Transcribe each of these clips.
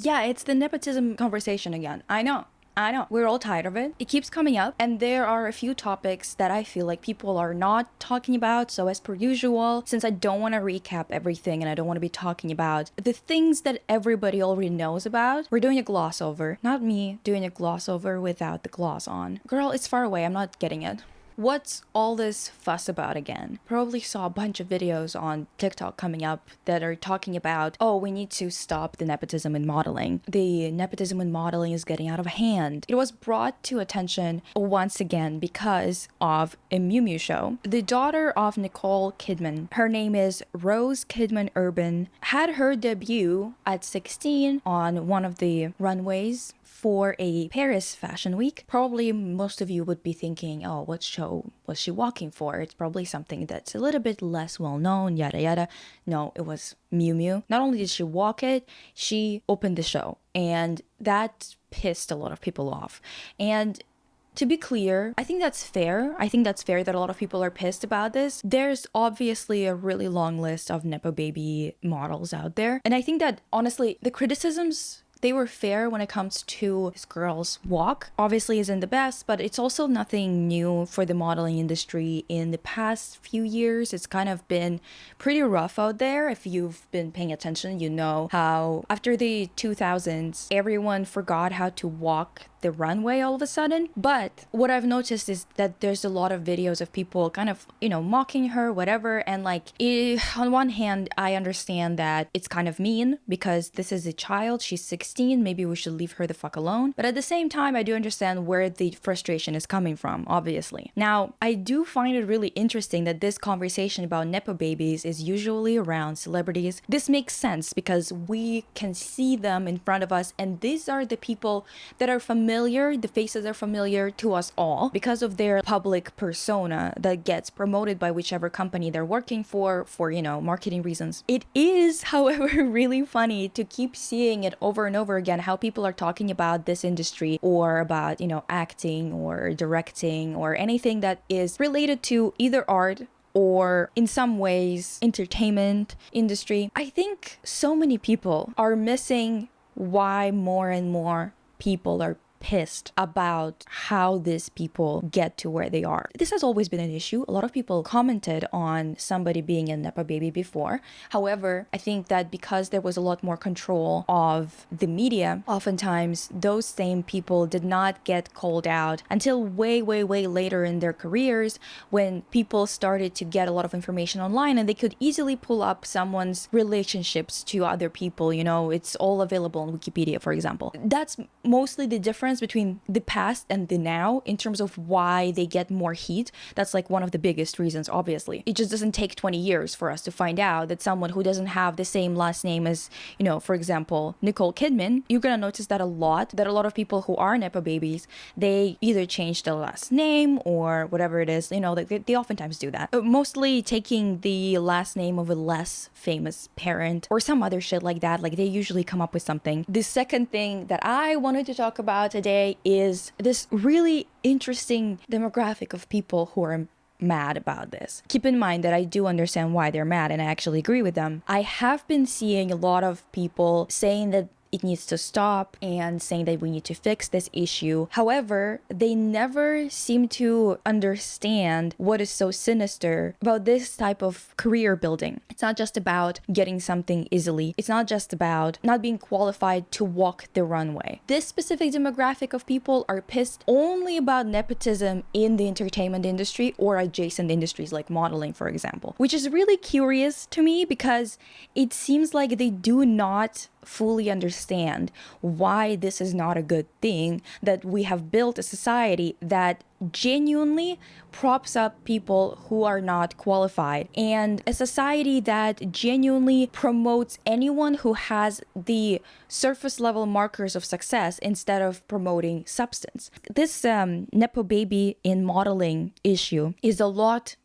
Yeah, it's the nepotism conversation again. I know. We're all tired of it. It keeps coming up, and there are a few topics that I feel like people are not talking about. So as per usual, since I don't want to recap everything and I don't want to be talking about the things that everybody already knows about, we're doing a gloss over. Not me doing a gloss over without the gloss on. Girl, it's far away. I'm not getting it. What's all this fuss about again? Probably saw a bunch of videos on TikTok coming up that are talking about, oh, we need to stop the nepotism in modeling. The nepotism in modeling is getting out of hand. It was brought to attention once again because of a Meum Mew show. The daughter of Nicole Kidman, her name is Rose Kidman Urban, had her debut at 16 on one of the runways for a Paris Fashion Week. Probably most of you would be thinking, oh, what show was she walking for? It's probably something that's a little bit less well known, yada yada. No, it was Meum Mew. Not only did she walk it, she opened the show, and that pissed a lot of people off. And to be clear, I think that's fair. I think that's fair that a lot of people are pissed about this. There's obviously a really long list of Nepo baby models out there. And I think that honestly, the criticisms, they were fair when it comes to this girl's walk. Obviously isn't the best, but it's also nothing new for the modeling industry. In the past few years, it's kind of been pretty rough out there. If you've been paying attention, you know how after the 2000s, everyone forgot how to walk the runway all of a sudden. But what I've noticed is that there's a lot of videos of people kind of, mocking her, whatever. And on one hand, I understand that it's kind of mean because this is a child. She's 16. Maybe we should leave her the fuck alone. But at the same time, I do understand where the frustration is coming from, obviously. Now, I do find it really interesting that this conversation about Nepo babies is usually around celebrities. This makes sense because we can see them in front of us, and these are the people that are familiar, the faces are familiar to us all because of their public persona that gets promoted by whichever company they're working for, marketing reasons. It is, however, really funny to keep seeing it over and over again, how people are talking about this industry or about, acting or directing or anything that is related to either art or in some ways entertainment industry. I think so many people are missing why more and more people are pissed about how these people get to where they are. This has always been an issue. A lot of people commented on somebody being a Nepo baby before. However, I think that because there was a lot more control of the media, oftentimes those same people did not get called out until way, way, way later in their careers when people started to get a lot of information online and they could easily pull up someone's relationships to other people. It's all available on Wikipedia, for example. That's mostly the difference between the past and the now in terms of why they get more heat. That's one of the biggest reasons, obviously. It just doesn't take 20 years for us to find out that someone who doesn't have the same last name as, for example, Nicole Kidman, you're gonna notice that a lot of people who are Nepo babies, they either change their last name or whatever it is, they oftentimes do that. Mostly taking the last name of a less famous parent or some other shit like that. They usually come up with something. The second thing that I wanted to talk about today is this really interesting demographic of people who are mad about this. Keep in mind that I do understand why they're mad and I actually agree with them. I have been seeing a lot of people saying that it needs to stop and saying that we need to fix this issue. However, they never seem to understand what is so sinister about this type of career building. It's not just about getting something easily. It's not just about not being qualified to walk the runway. This specific demographic of people are pissed only about nepotism in the entertainment industry or adjacent industries like modeling, for example, which is really curious to me because it seems like they do not fully understand why this is not a good thing, that we have built a society that genuinely props up people who are not qualified, and a society that genuinely promotes anyone who has the surface level markers of success instead of promoting substance. This Nepo baby in modeling issue is a lot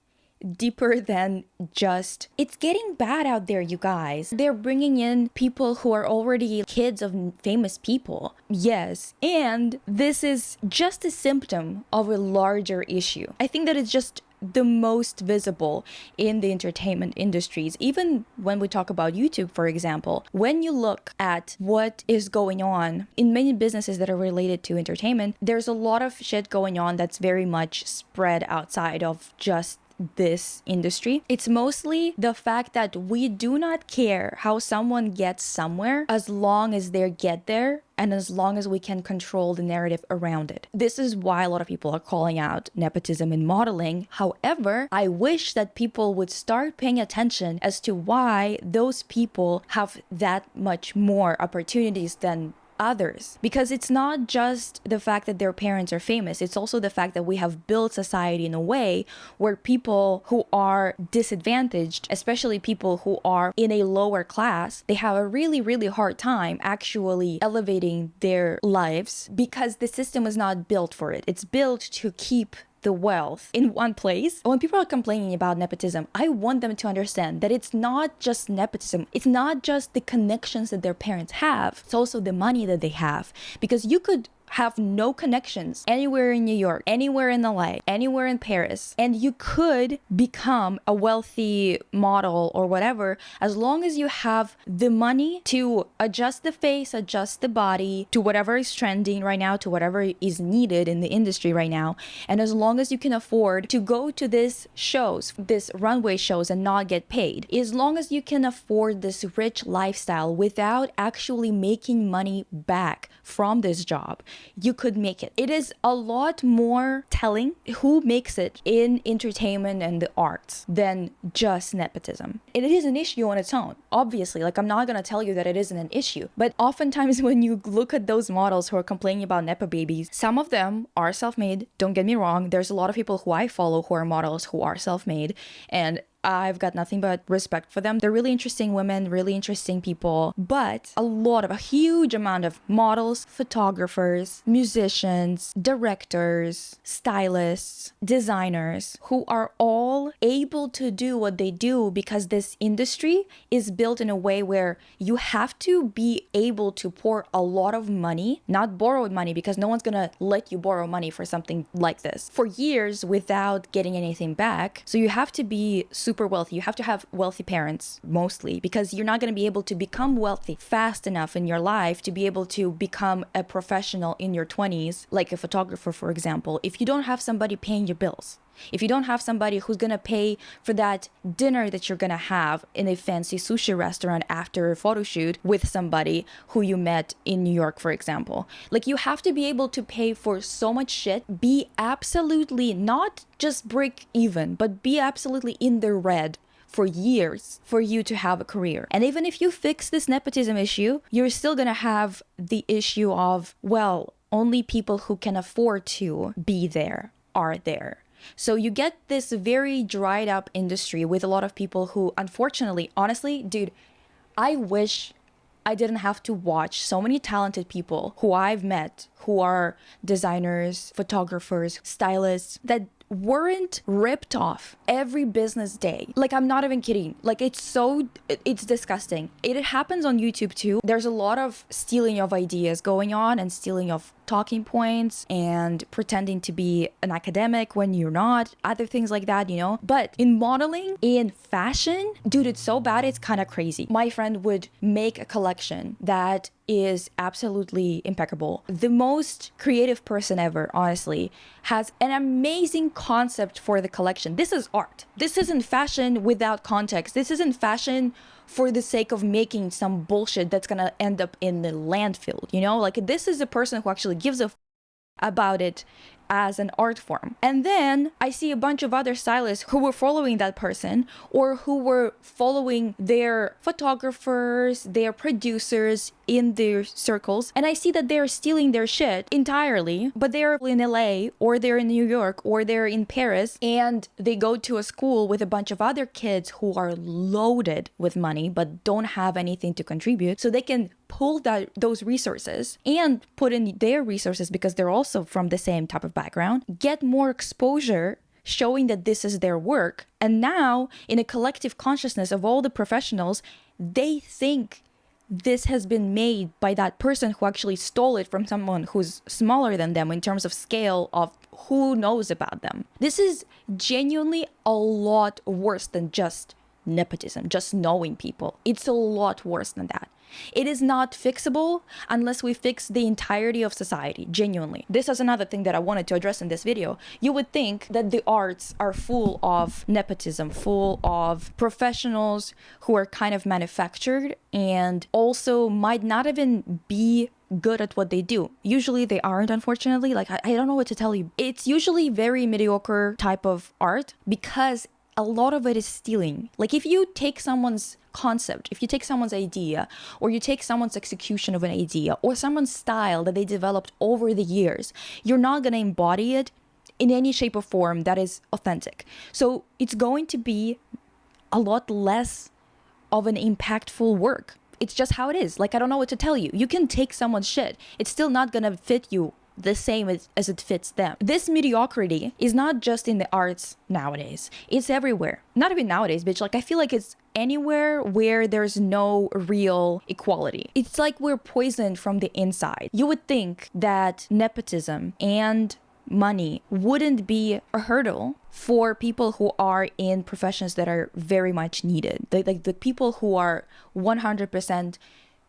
deeper than just, it's getting bad out there, you guys. They're bringing in people who are already kids of famous people. Yes, and this is just a symptom of a larger issue. I think that it's just the most visible in the entertainment industries. Even when we talk about YouTube, for example, when you look at what is going on in many businesses that are related to entertainment, there's a lot of shit going on that's very much spread outside of just this industry. It's mostly the fact that we do not care how someone gets somewhere as long as they get there and as long as we can control the narrative around it. This is why a lot of people are calling out nepotism in modeling. However, I wish that people would start paying attention as to why those people have that much more opportunities than others, because it's not just the fact that their parents are famous, it's also the fact that we have built society in a way where people who are disadvantaged, especially people who are in a lower class, they have a really hard time actually elevating their lives because the system is not built for it. It's built to keep the wealth in one place. When people are complaining about nepotism, I want them to understand that it's not just nepotism. It's not just the connections that their parents have. It's also the money that they have. Because you could have no connections anywhere in New York, anywhere in LA, anywhere in Paris, and you could become a wealthy model or whatever as long as you have the money to adjust the face, adjust the body to whatever is trending right now, to whatever is needed in the industry right now, and as long as you can afford to go to these shows, this runway shows, and not get paid, as long as you can afford this rich lifestyle without actually making money back from this job, you could make it. It is a lot more telling who makes it in entertainment and the arts than just nepotism. It is an issue on its own, obviously. Like, I'm not gonna tell you that it isn't an issue, but oftentimes when you look at those models who are complaining about nepo babies, some of them are self-made. Don't get me wrong, there's a lot of people who I follow who are models who are self-made, and I've got nothing but respect for them. They're really interesting women, really interesting people, but a huge amount of models, photographers, musicians, directors, stylists, designers, who are all able to do what they do because this industry is built in a way where you have to be able to pour a lot of money, not borrowed money, because no one's gonna let you borrow money for something like this for years without getting anything back. So you have to be super wealthy. You have to have wealthy parents mostly, because you're not going to be able to become wealthy fast enough in your life to be able to become a professional in your 20s, like a photographer, for example, if you don't have somebody paying your bills. If you don't have somebody who's going to pay for that dinner that you're going to have in a fancy sushi restaurant after a photo shoot with somebody who you met in New York, for example. Like, you have to be able to pay for so much shit, be absolutely not just break even, but be absolutely in the red for years for you to have a career. And even if you fix this nepotism issue, you're still going to have the issue of, well, only people who can afford to be there are there. So you get this very dried up industry with a lot of people who, unfortunately, honestly, dude, I wish I didn't have to watch so many talented people who I've met who are designers, photographers, stylists, that weren't ripped off every business day. Like, I'm not even kidding. Like, it's disgusting. It happens on YouTube too. There's a lot of stealing of ideas going on and stealing of talking points and pretending to be an academic when you're not, other things like that, you know. But in modeling, in fashion, dude, it's so bad, it's kind of crazy. My friend would make a collection that is absolutely impeccable. The most creative person ever, honestly, has an amazing concept for the collection. This is art. This isn't fashion without context. This isn't fashion for the sake of making some bullshit that's gonna end up in the landfill, you know? Like, this is a person who actually gives a about it as an art form. And then I see a bunch of other stylists who were following that person, or who were following their photographers, their producers in their circles, and I see that they're stealing their shit entirely, but they're in LA, or they're in New York, or they're in Paris, and they go to a school with a bunch of other kids who are loaded with money but don't have anything to contribute, so they can pull those resources and put in their resources, because they're also from the same type of background, get more exposure showing that this is their work. And now, in a collective consciousness of all the professionals, they think this has been made by that person who actually stole it from someone who's smaller than them in terms of scale of who knows about them. This is genuinely a lot worse than just nepotism, just knowing people. It's a lot worse than that. It is not fixable unless we fix the entirety of society, genuinely. This is another thing that I wanted to address in this video. You would think that the arts are full of nepotism, full of professionals who are kind of manufactured and also might not even be good at what they do. Usually they aren't, unfortunately. Like, I don't know what to tell you. It's usually very mediocre type of art because a lot of it is stealing. Like, if you take someone's concept, if you take someone's idea, or you take someone's execution of an idea, or someone's style that they developed over the years, you're not going to embody it in any shape or form that is authentic. So it's going to be a lot less of an impactful work. It's just how it is. Like, I don't know what to tell you. You can take someone's shit. It's still not going to fit you the same as it fits them. This mediocrity is not just in the arts nowadays. It's everywhere. Not even nowadays, bitch. Like, I feel like it's anywhere where there's no real equality. It's like we're poisoned from the inside. You would think that nepotism and money wouldn't be a hurdle for people who are in professions that are very much needed. Like the people who are 100%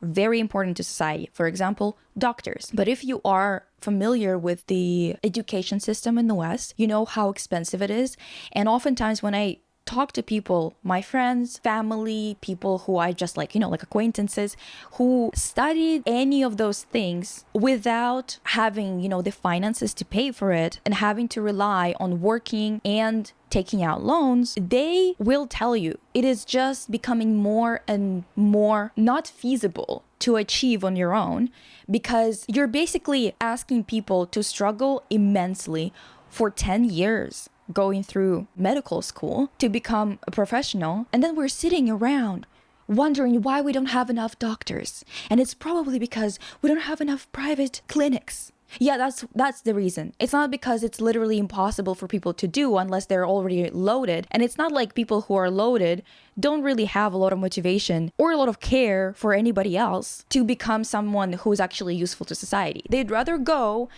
very important to society. For example, doctors. But if you are familiar with the education system in the West, you know how expensive it is. And oftentimes when I talk to people, my friends, family, people who I just like, like acquaintances who studied any of those things without having, the finances to pay for it and having to rely on working and taking out loans, they will tell you it is just becoming more and more not feasible to achieve on your own because you're basically asking people to struggle immensely for 10 years going through medical school to become a professional, and then we're sitting around wondering why we don't have enough doctors, and it's probably because we don't have enough private clinics. Yeah, that's the reason. It's not because it's literally impossible for people to do unless they're already loaded, and it's not like people who are loaded don't really have a lot of motivation or a lot of care for anybody else to become someone who's actually useful to society. They'd rather go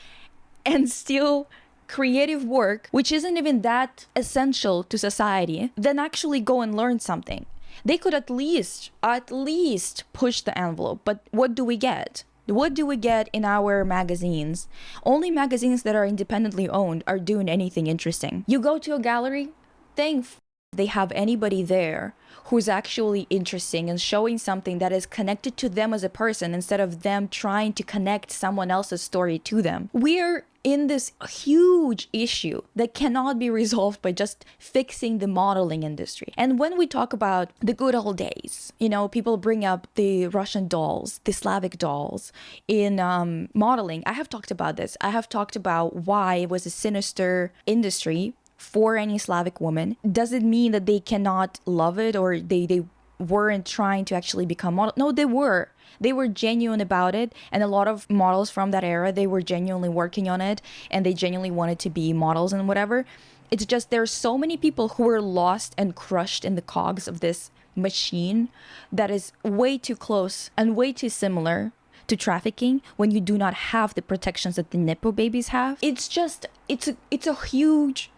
and steal creative work, which isn't even that essential to society, then actually go and learn something. They could at least push the envelope. But what do we get? What do we get in our magazines? Only magazines that are independently owned are doing anything interesting. You go to a gallery, they have anybody there who's actually interesting and showing something that is connected to them as a person instead of them trying to connect someone else's story to them. We're in this huge issue that cannot be resolved by just fixing the modeling industry. And when we talk about the good old days, people bring up the Russian dolls, the Slavic dolls in modeling. I have talked about this. I have talked about why it was a sinister industry for any Slavic woman. Does it mean that they cannot love it or they weren't trying to actually become model? No, they were. They were genuine about it, and a lot of models from that era, they were genuinely working on it, and they genuinely wanted to be models and whatever. It's just there's so many people who were lost and crushed in the cogs of this machine that is way too close and way too similar to trafficking when you do not have the protections that the nepo babies have. It's a huge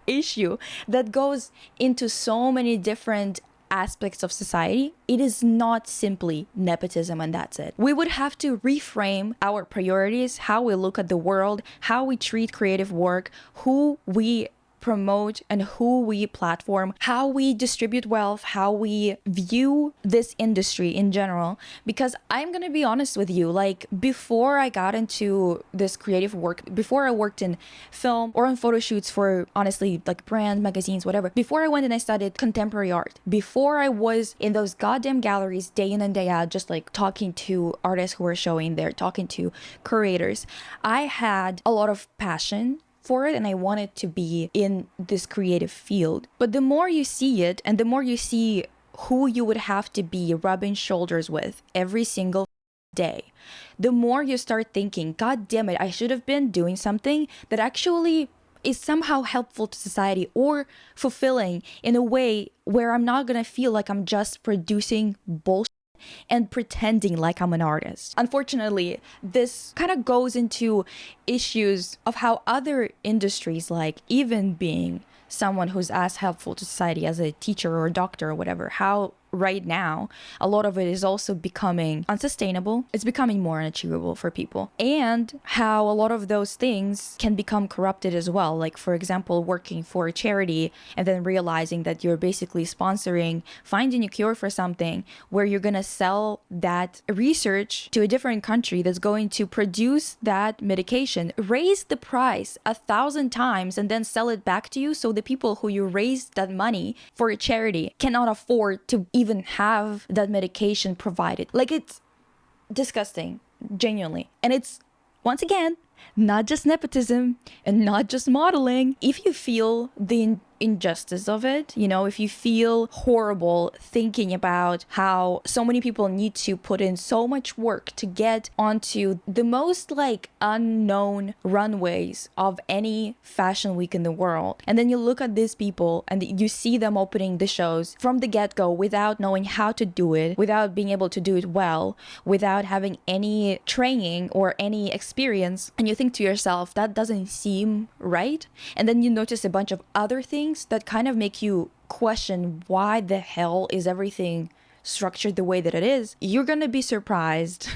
issue that goes into so many different aspects of society. It is not simply nepotism and that's it. We would have to reframe our priorities, how we look at the world, how we treat creative work, who we promote and who we platform, how we distribute wealth, how we view this industry in general. Because I'm gonna be honest with you, like before I got into this creative work, before I worked in film or on photo shoots for honestly like brand magazines, whatever, before I went and I studied contemporary art, before I was in those goddamn galleries day in and day out, just like talking to artists who were showing there, talking to curators, I had a lot of passion for it and I wanted to be in this creative field. But the more you see it and the more you see who you would have to be rubbing shoulders with every single day, the more you start thinking, God damn it, I should have been doing something that actually is somehow helpful to society or fulfilling in a way where I'm not gonna feel like I'm just producing bullshit and pretending like I'm an artist. Unfortunately, this kind of goes into issues of how other industries, like even being someone who's as helpful to society as a teacher or a doctor or whatever, how right now a lot of it is also becoming unsustainable. It's becoming more unachievable for people, and how a lot of those things can become corrupted as well. Like, for example, working for a charity and then realizing that you're basically sponsoring finding a cure for something where you're gonna sell that research to a different country that's going to produce that medication, raise the price 1,000 times, and then sell it back to you, so the people who you raised that money for a charity cannot afford to even have that medication provided. Like, it's disgusting, genuinely. And it's, once again, not just nepotism and not just modeling. If you feel the injustice of it, you know, if you feel horrible thinking about how so many people need to put in so much work to get onto the most like unknown runways of any fashion week in the world, and then you look at these people and you see them opening the shows from the get-go without knowing how to do it, without being able to do it well, without having any training or any experience, and you think to yourself, that doesn't seem right. And then you notice a bunch of other things that kind of make you question why the hell is everything structured the way that it is. You're gonna be surprised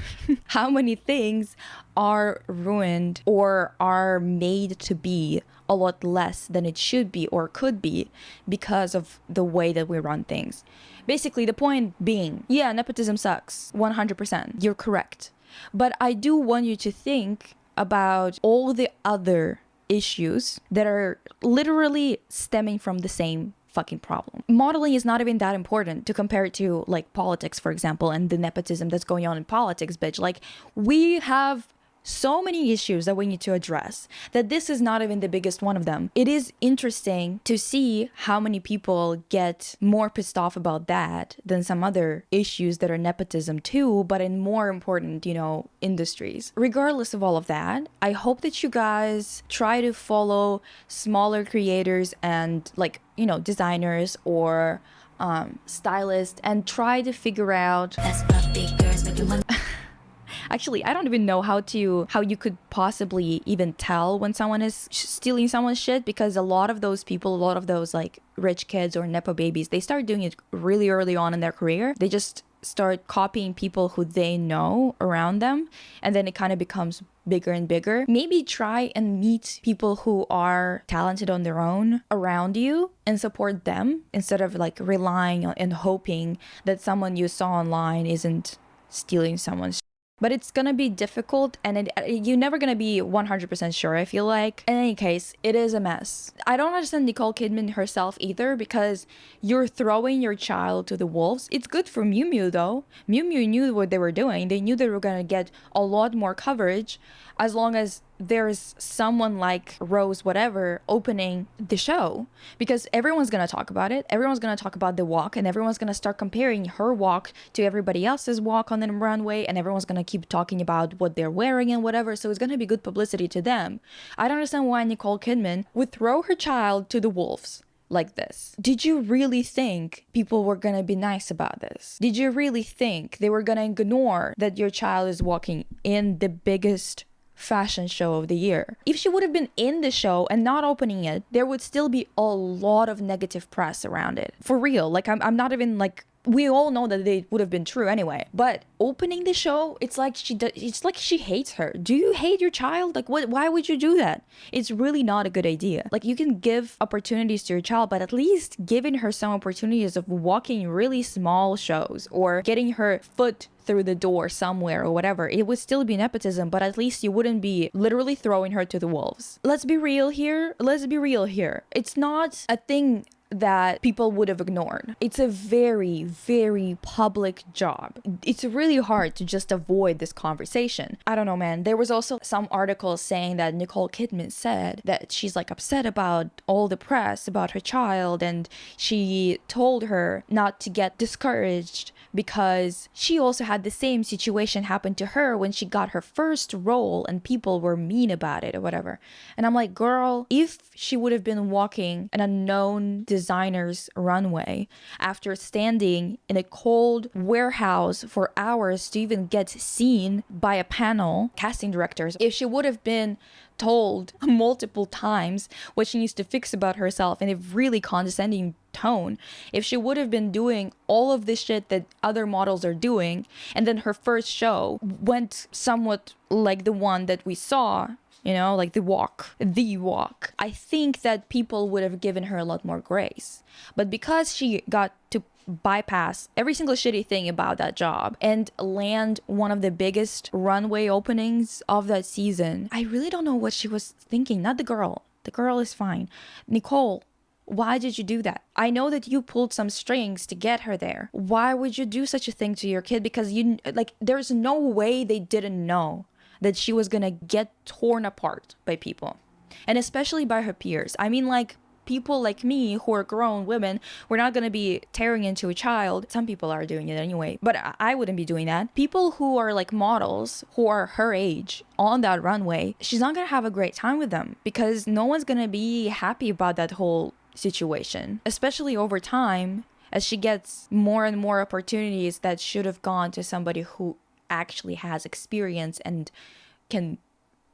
how many things are ruined or are made to be a lot less than it should be or could be because of the way that we run things. Basically, the point being, yeah, nepotism sucks, 100%. You're correct. But I do want you to think about all the other issues that are literally stemming from the same fucking problem. Modeling is not even that important to compare it to like politics, for example, and the nepotism that's going on in politics, bitch. Like, we have so many issues that we need to address that this is not even the biggest one of them. It is interesting to see how many people get more pissed off about that than some other issues that are nepotism too, but in more important, you know, industries. Regardless of all of that, I hope that you guys try to follow smaller creators and like, you know, designers or stylists, and try to figure out actually, I don't even know how you could possibly even tell when someone is stealing someone's shit, because a lot of those people, a lot of those like rich kids or nepo babies, they start doing it really early on in their career. They just start copying people who they know around them, and then it kind of becomes bigger and bigger. Maybe try and meet people who are talented on their own around you and support them, instead of like relying on and hoping that someone you saw online isn't stealing someone's. But it's gonna be difficult, and you're never gonna be 100% sure, I feel like. In any case, it is a mess. I don't understand Nicole Kidman herself either, because you're throwing your child to the wolves. It's good for Meum Mew though. Meum Mew knew what they were doing. They knew they were gonna get a lot more coverage as long as there's someone like Rose whatever opening the show, because everyone's gonna talk about it. Everyone's gonna talk about the walk, and everyone's gonna start comparing her walk to everybody else's walk on the runway, and everyone's gonna keep talking about what they're wearing and whatever, so it's gonna be good publicity to them. I don't understand why Nicole Kidman would throw her child to the wolves like this. Did you really think people were gonna be nice about this? Did you really think they were gonna ignore that your child is walking in the biggest fashion show of the year? If she would have been in the show and not opening it, there would still be a lot of negative press around it. For real. Like, I'm not even like, we all know that they would have been true anyway. But opening the show, it's like she hates her. Do you hate your child? Like, why would you do that? It's really not a good idea. Like, you can give opportunities to your child, but at least giving her some opportunities of walking really small shows or getting her foot through the door somewhere or whatever, it would still be nepotism, but at least you wouldn't be literally throwing her to the wolves. Let's be real here. It's not a thing that people would have ignored. It's a very, very public job. It's really hard to just avoid this conversation. I don't know, man. There was also some articles saying that Nicole Kidman said that she's like upset about all the press about her child, and she told her not to get discouraged because she also had the same situation happen to her when she got her first role and people were mean about it or whatever. And I'm like, girl, if she would have been walking an unknown designer's runway after standing in a cold warehouse for hours to even get seen by a panel casting directors, if she would have been told multiple times what she needs to fix about herself in a really condescending tone, if she would have been doing all of this shit that other models are doing, and then her first show went somewhat like the one that we saw, you know, like the walk, I think that people would have given her a lot more grace. But because she got to bypass every single shitty thing about that job and land one of the biggest runway openings of that season, I really don't know what she was thinking. Not the girl. The girl is fine. Nicole, why did you do that? I know that you pulled some strings to get her there. Why would you do such a thing to your kid? Because you, like, there's no way they didn't know that she was gonna get torn apart by people, and especially by her peers. I mean, like, people like me who are grown women, we're not gonna be tearing into a child. Some people are doing it anyway, but I wouldn't be doing that. People who are like models who are her age on that runway, she's not gonna have a great time with them because no one's gonna be happy about that whole situation, especially over time as she gets more and more opportunities that should have gone to somebody who actually has experience and can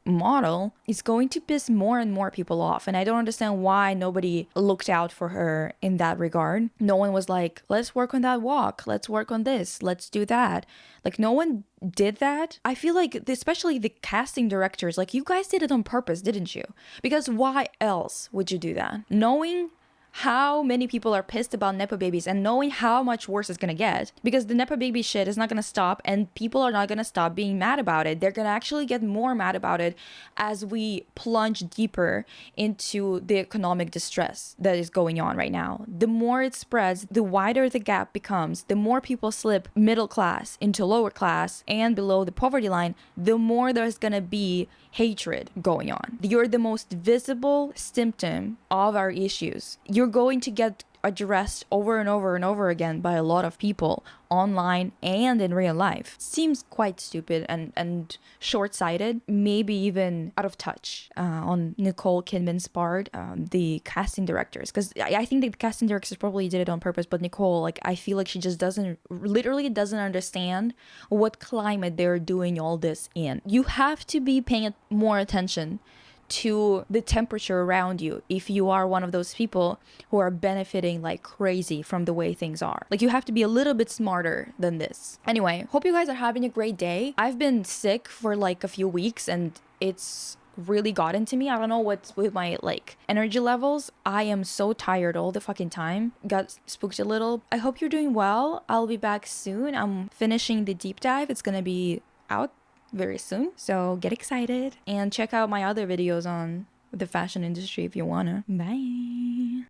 model. Is going to piss more and more people off, and I don't understand why nobody looked out for her in that regard. No one was like, let's work on that walk, let's work on this, let's do that. Like, no one did that. I feel like especially the casting directors, like, you guys did it on purpose, didn't you? Because why else would you do that, knowing how many people are pissed about Nepo babies and knowing how much worse it's gonna get? Because the Nepo baby shit is not gonna stop, and people are not gonna stop being mad about it. They're gonna actually get more mad about it as we plunge deeper into the economic distress that is going on right now. The more it spreads, the wider the gap becomes. The more people slip middle class into lower class and below the poverty line, the more there's gonna be hatred going on. You're the most visible symptom of our issues. You're going to get addressed over and over and over again by a lot of people online and in real life. Seems quite stupid and short-sighted, maybe even out of touch on Nicole Kidman's part, the casting directors, because I think the casting directors probably did it on purpose, but Nicole, like, I feel like she just literally doesn't understand what climate they're doing all this in. You have to be paying more attention to the temperature around you if you are one of those people who are benefiting like crazy from the way things are. Like, you have to be a little bit smarter than this. Anyway, hope you guys are having a great day. I've been sick for like a few weeks and it's really gotten to me. I don't know what's with my like energy levels. I am so tired all the fucking time. Got spooked a little. I hope you're doing well. I'll be back soon. I'm finishing the deep dive. It's gonna be out very soon, so get excited and check out my other videos on the fashion industry if you wanna. Bye.